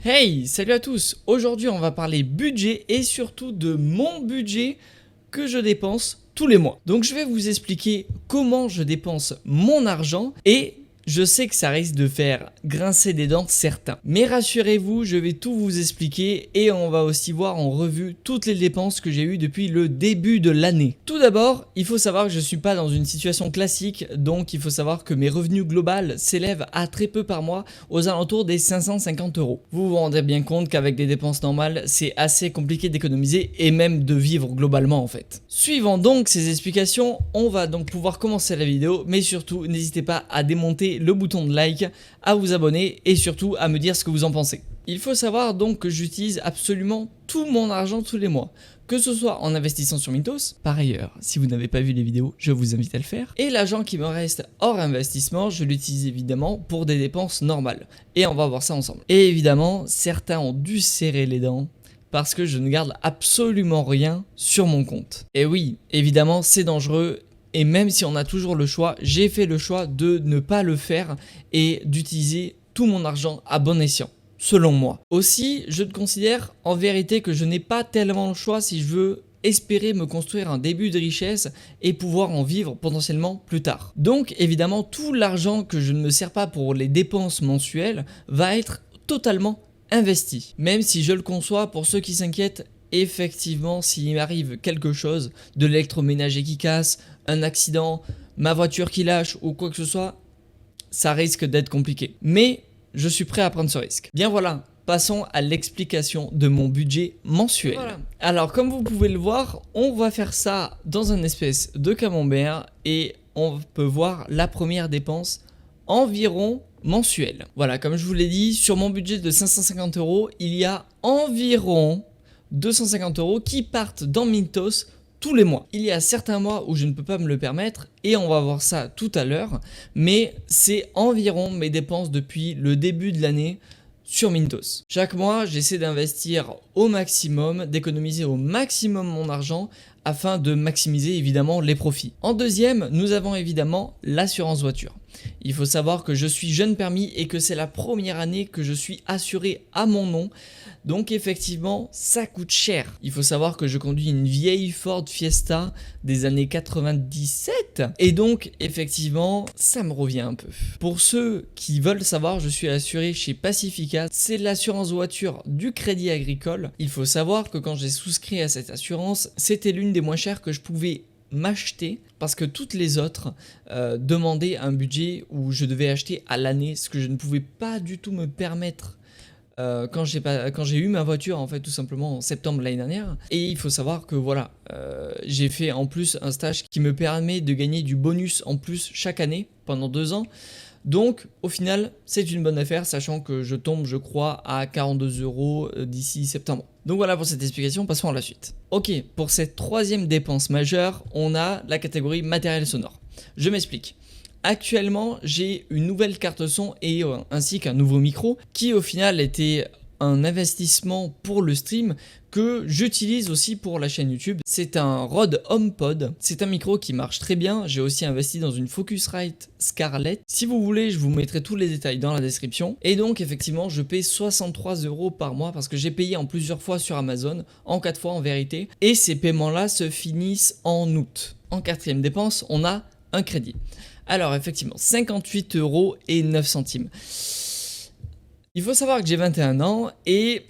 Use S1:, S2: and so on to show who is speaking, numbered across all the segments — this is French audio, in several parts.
S1: Hey, salut à tous! Aujourd'hui on va parler budget et surtout de mon budget que je dépense tous les mois. Donc je vais vous expliquer comment je dépense mon argent et je sais que ça risque de faire grincer des dents certains. Mais rassurez-vous, je vais tout vous expliquer et on va aussi voir en revue toutes les dépenses que j'ai eues depuis le début de l'année. Tout d'abord, il faut savoir que je ne suis pas dans une situation classique, donc il faut savoir que mes revenus globaux s'élèvent à très peu par mois, aux alentours des 550 €. Vous vous rendrez bien compte qu'avec des dépenses normales, c'est assez compliqué d'économiser et même de vivre globalement en fait. Suivant donc ces explications, on va donc pouvoir commencer la vidéo, mais surtout n'hésitez pas à démonter le bouton de like, à vous abonner et surtout à me dire ce que vous en pensez. Il faut savoir donc que j'utilise absolument tout mon argent tous les mois, que ce soit en investissant sur Mintos. Par ailleurs, si vous n'avez pas vu les vidéos, je vous invite à le faire. Et l'argent qui me reste hors investissement, je l'utilise évidemment pour des dépenses normales. Et on va voir ça ensemble. Et évidemment, certains ont dû serrer les dents parce que je ne garde absolument rien sur mon compte. Et oui, évidemment, c'est dangereux. Et même si on a toujours le choix, j'ai fait le choix de ne pas le faire et d'utiliser tout mon argent à bon escient, selon moi. Aussi, je considère en vérité que je n'ai pas tellement le choix si je veux espérer me construire un début de richesse et pouvoir en vivre potentiellement plus tard. Donc évidemment, tout l'argent que je ne me sers pas pour les dépenses mensuelles va être totalement investi. Même si je le conçois, pour ceux qui s'inquiètent, effectivement, s'il m'arrive quelque chose, de l'électroménager qui casse, un accident, ma voiture qui lâche ou quoi que ce soit, ça risque d'être compliqué. Mais je suis prêt à prendre ce risque. Bien voilà, passons à l'explication de mon budget mensuel. Voilà. Alors comme vous pouvez le voir, on va faire ça dans un espèce de camembert et on peut voir la première dépense environ mensuelle. Voilà, comme je vous l'ai dit, sur mon budget de 550 €, il y a environ 250 € qui partent dans Mintos tous les mois. Il y a certains mois où je ne peux pas me le permettre et on va voir ça tout à l'heure, mais c'est environ mes dépenses depuis le début de l'année sur Mintos. Chaque mois, j'essaie d'investir au maximum, d'économiser au maximum mon argent afin de maximiser évidemment les profits. En deuxième, nous avons évidemment l'assurance voiture. Il faut savoir que je suis jeune permis et que c'est la première année que je suis assuré à mon nom. Donc effectivement, ça coûte cher. Il faut savoir que je conduis une vieille Ford Fiesta des années 97. Et donc effectivement, ça me revient un peu. Pour ceux qui veulent savoir, je suis assuré chez Pacifica. C'est l'assurance voiture du Crédit Agricole. Il faut savoir que quand j'ai souscrit à cette assurance, c'était l'une des moins chères que je pouvais m'acheter parce que toutes les autres demandaient un budget où je devais acheter à l'année, ce que je ne pouvais pas du tout me permettre quand j'ai eu ma voiture en fait tout simplement en septembre l'année dernière. Et il faut savoir que voilà, j'ai fait en plus un stage qui me permet de gagner du bonus en plus chaque année pendant 2 ans. Donc au final c'est une bonne affaire, sachant que je tombe je crois à 42 € d'ici septembre. Donc voilà pour cette explication, passons à la suite. Ok, pour cette troisième dépense majeure, on a la catégorie matériel sonore. Je m'explique. Actuellement, j'ai une nouvelle carte son et ainsi qu'un nouveau micro qui au final était un investissement pour le stream que j'utilise aussi pour la chaîne YouTube. C'est un Rode HomePod. C'est un micro qui marche très bien. J'ai aussi investi dans une Focusrite Scarlett. Si vous voulez, je vous mettrai tous les détails dans la description. Et donc effectivement, je paye 63 € par mois parce que j'ai payé en plusieurs fois sur Amazon, en 4 fois en vérité. Et ces paiements-là se finissent en août. En quatrième dépense, on a un crédit. Alors effectivement, 58,09 €. Il faut savoir que j'ai 21 ans et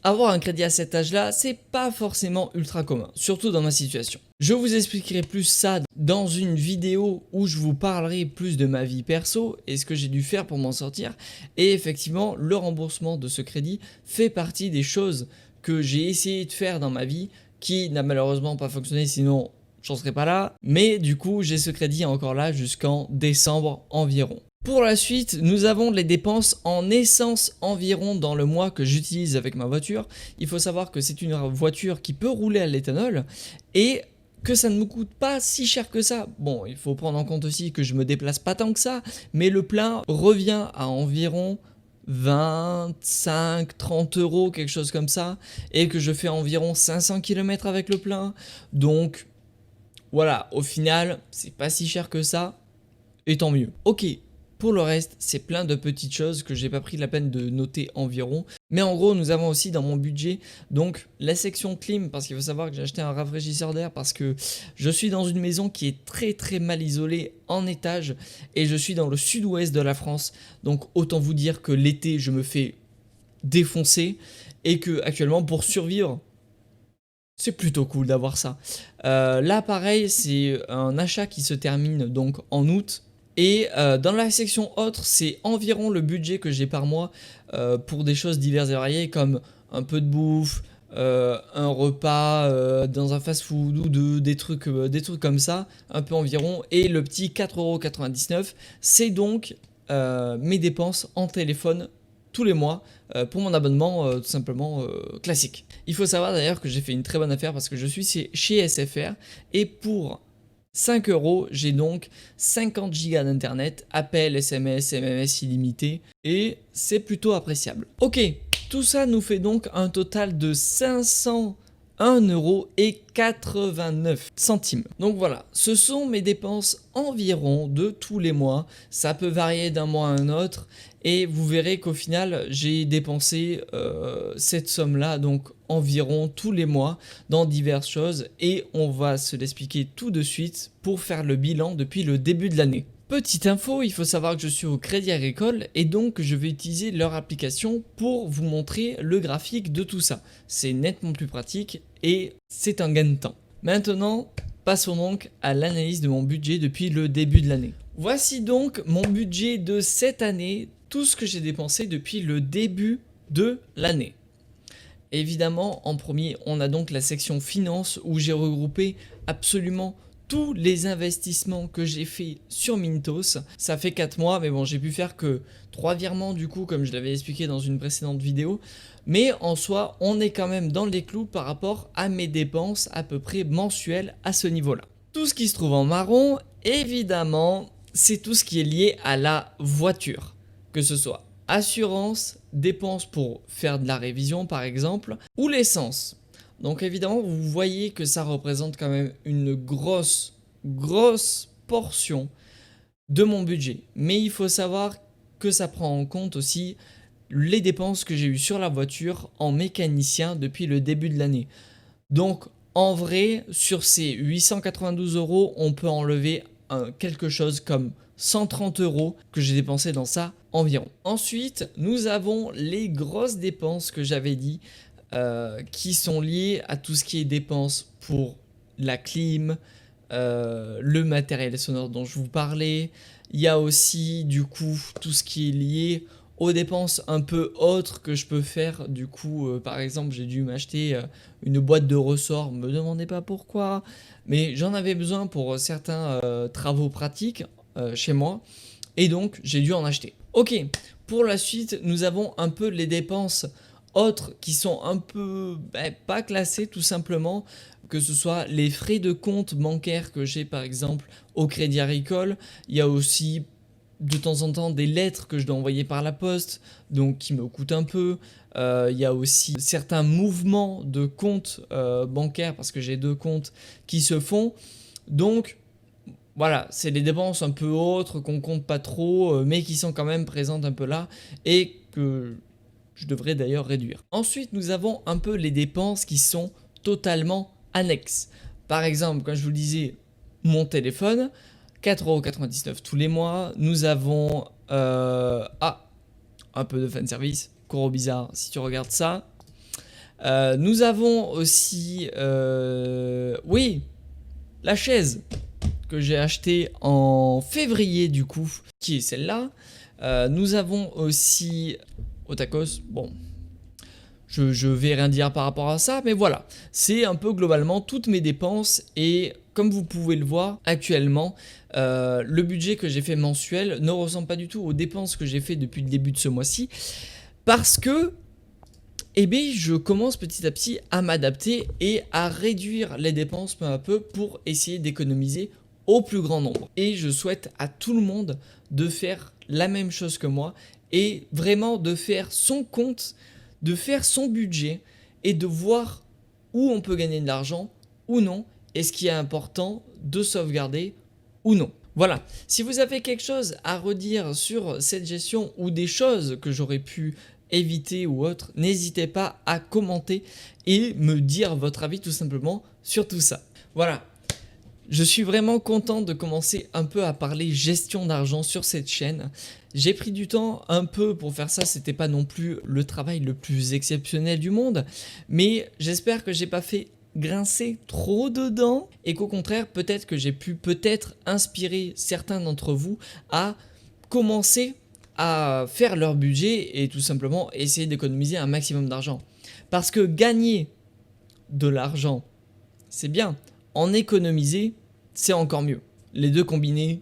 S1: avoir un crédit à cet âge-là, c'est pas forcément ultra commun, surtout dans ma situation. Je vous expliquerai plus ça dans une vidéo où je vous parlerai plus de ma vie perso et ce que j'ai dû faire pour m'en sortir. Et effectivement, le remboursement de ce crédit fait partie des choses que j'ai essayé de faire dans ma vie qui n'a malheureusement pas fonctionné, sinon j'en serais pas là. Mais du coup, j'ai ce crédit encore là jusqu'en décembre environ. Pour la suite, nous avons les dépenses en essence environ dans le mois que j'utilise avec ma voiture. Il faut savoir que c'est une voiture qui peut rouler à l'éthanol et que ça ne me coûte pas si cher que ça. Bon, il faut prendre en compte aussi que je me déplace pas tant que ça, mais le plein revient à environ 25-30 €, quelque chose comme ça, et que je fais environ 500 km avec le plein. Donc voilà, au final, c'est pas si cher que ça, et tant mieux. Ok. Pour le reste, c'est plein de petites choses que j'ai pas pris la peine de noter environ. Mais en gros, nous avons aussi dans mon budget donc la section clim, parce qu'il faut savoir que j'ai acheté un rafraîchisseur d'air parce que je suis dans une maison qui est très mal isolée en étage et je suis dans le sud-ouest de la France. Donc autant vous dire que l'été, je me fais défoncer et que actuellement pour survivre, c'est plutôt cool d'avoir ça. Là pareil, c'est un achat qui se termine donc en août. Et dans la section autre, c'est environ le budget que j'ai par mois pour des choses diverses et variées comme un peu de bouffe, un repas dans un fast-food ou des trucs comme ça, un peu environ. Et le petit 4,99 €, c'est donc mes dépenses en téléphone tous les mois pour mon abonnement tout simplement classique. Il faut savoir d'ailleurs que j'ai fait une très bonne affaire parce que je suis chez SFR et pour 5 €, j'ai donc 50 gigas d'internet, appels, SMS, MMS illimité et c'est plutôt appréciable. Ok, tout ça nous fait donc un total de 501,89 €. Donc voilà, ce sont mes dépenses environ de tous les mois. Ça peut varier d'un mois à un autre et vous verrez qu'au final, j'ai dépensé cette somme-là, donc environ tous les mois dans diverses choses et on va se l'expliquer tout de suite pour faire le bilan depuis le début de l'année. Petite info, il faut savoir que je suis au Crédit Agricole et donc je vais utiliser leur application pour vous montrer le graphique de tout ça. C'est nettement plus pratique et c'est un gain de temps. Maintenant, passons donc à l'analyse de mon budget depuis le début de l'année. Voici donc mon budget de cette année, tout ce que j'ai dépensé depuis le début de l'année. Évidemment, en premier, on a donc la section finance où j'ai regroupé absolument tous les investissements que j'ai fait sur Mintos. Ça fait 4 mois, mais bon, j'ai pu faire que 3 virements du coup, comme je l'avais expliqué dans une précédente vidéo. Mais en soi, on est quand même dans les clous par rapport à mes dépenses à peu près mensuelles à ce niveau-là. Tout ce qui se trouve en marron, évidemment, c'est tout ce qui est lié à la voiture. Que ce soit assurance, dépenses pour faire de la révision par exemple, ou l'essence. Donc évidemment, vous voyez que ça représente quand même une grosse portion de mon budget. Mais il faut savoir que ça prend en compte aussi les dépenses que j'ai eues sur la voiture en mécanicien depuis le début de l'année. Donc en vrai, sur ces 892 €, on peut enlever quelque chose comme 130 € que j'ai dépensé dans ça environ. Ensuite, nous avons les grosses dépenses que j'avais dit qui sont liées à tout ce qui est dépenses pour la clim, le matériel sonore dont je vous parlais. Il y a aussi du coup tout ce qui est lié aux dépenses un peu autres que je peux faire. Du coup, par exemple, j'ai dû m'acheter une boîte de ressort, me demandez pas pourquoi, mais j'en avais besoin pour certains travaux pratiques chez moi et donc j'ai dû en acheter. Ok, pour la suite, nous avons un peu les dépenses autres qui sont un peu pas classées tout simplement, que ce soit les frais de compte bancaire que j'ai par exemple au Crédit Agricole. Il y a aussi de temps en temps des lettres que je dois envoyer par la poste, donc qui me coûtent un peu. Il y a aussi certains mouvements de compte bancaire parce que j'ai 2 comptes qui se font. Donc voilà, c'est des dépenses un peu autres qu'on compte pas trop, mais qui sont quand même présentes un peu là et que je devrais d'ailleurs réduire. Ensuite, nous avons un peu les dépenses qui sont totalement annexes. Par exemple, comme je vous le disais, mon téléphone, 4,99 € tous les mois. Nous avons un peu de fan service, Coro bizarre si tu regardes ça. Nous avons aussi, oui, la chaise que j'ai achetée en février du coup, qui est celle-là. Nous avons aussi Otakos, bon, je vais rien dire par rapport à ça, mais voilà, c'est un peu globalement toutes mes dépenses et comme vous pouvez le voir actuellement, le budget que j'ai fait mensuel ne ressemble pas du tout aux dépenses que j'ai fait depuis le début de ce mois-ci parce que je commence petit à petit à m'adapter et à réduire les dépenses peu à peu pour essayer d'économiser au plus grand nombre. Et je souhaite à tout le monde de faire la même chose que moi et vraiment de faire son compte, de faire son budget et de voir où on peut gagner de l'argent ou non et ce qui est important de sauvegarder ou non. Voilà, si vous avez quelque chose à redire sur cette gestion ou des choses que j'aurais pu éviter ou autre, n'hésitez pas à commenter et me dire votre avis tout simplement sur tout ça. Voilà, je suis vraiment content de commencer un peu à parler gestion d'argent sur cette chaîne. J'ai pris du temps un peu pour faire ça, c'était pas non plus le travail le plus exceptionnel du monde, mais j'espère que j'ai pas fait grincer trop dedans et qu'au contraire peut-être que j'ai pu inspirer certains d'entre vous à commencer à faire leur budget et tout simplement essayer d'économiser un maximum d'argent. Parce que gagner de l'argent, c'est bien. En économiser, c'est encore mieux. Les deux combinés,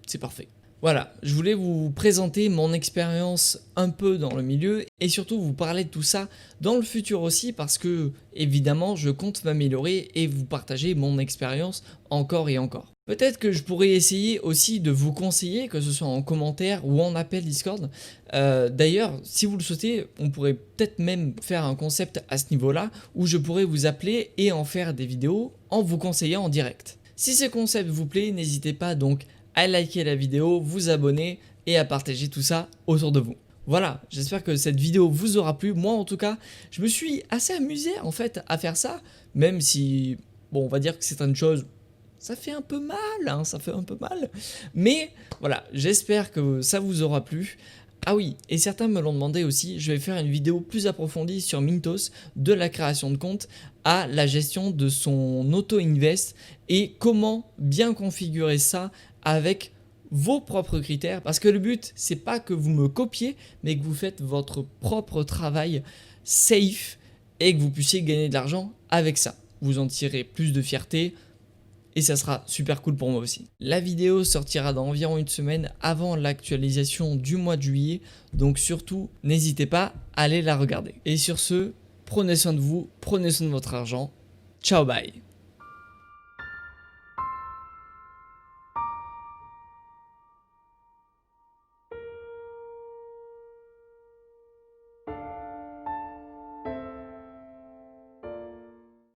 S1: c'est parfait. Voilà, je voulais vous présenter mon expérience un peu dans le milieu et surtout vous parler de tout ça dans le futur aussi parce que évidemment je compte m'améliorer et vous partager mon expérience encore et encore. Peut-être que je pourrais essayer aussi de vous conseiller, que ce soit en commentaire ou en appel Discord. D'ailleurs, si vous le souhaitez, on pourrait peut-être même faire un concept à ce niveau-là où je pourrais vous appeler et en faire des vidéos en vous conseillant en direct. Si ce concept vous plaît, n'hésitez pas donc à liker la vidéo, vous abonner et à partager tout ça autour de vous. Voilà, j'espère que cette vidéo vous aura plu. Moi en tout cas, je me suis assez amusé en fait à faire ça, même si, bon, on va dire que c'est une chose, ça fait un peu mal, hein, ça fait un peu mal. Mais voilà, j'espère que ça vous aura plu. Ah oui, et certains me l'ont demandé aussi, je vais faire une vidéo plus approfondie sur Mintos, de la création de compte à la gestion de son auto-invest et comment bien configurer ça avec vos propres critères, parce que le but c'est pas que vous me copiez mais que vous faites votre propre travail safe et que vous puissiez gagner de l'argent avec ça. Vous en tirez plus de fierté et ça sera super cool pour moi aussi. La vidéo sortira dans environ une semaine avant l'actualisation du mois de juillet, donc surtout n'hésitez pas à aller la regarder. Et sur ce, prenez soin de vous, prenez soin de votre argent. Ciao, bye.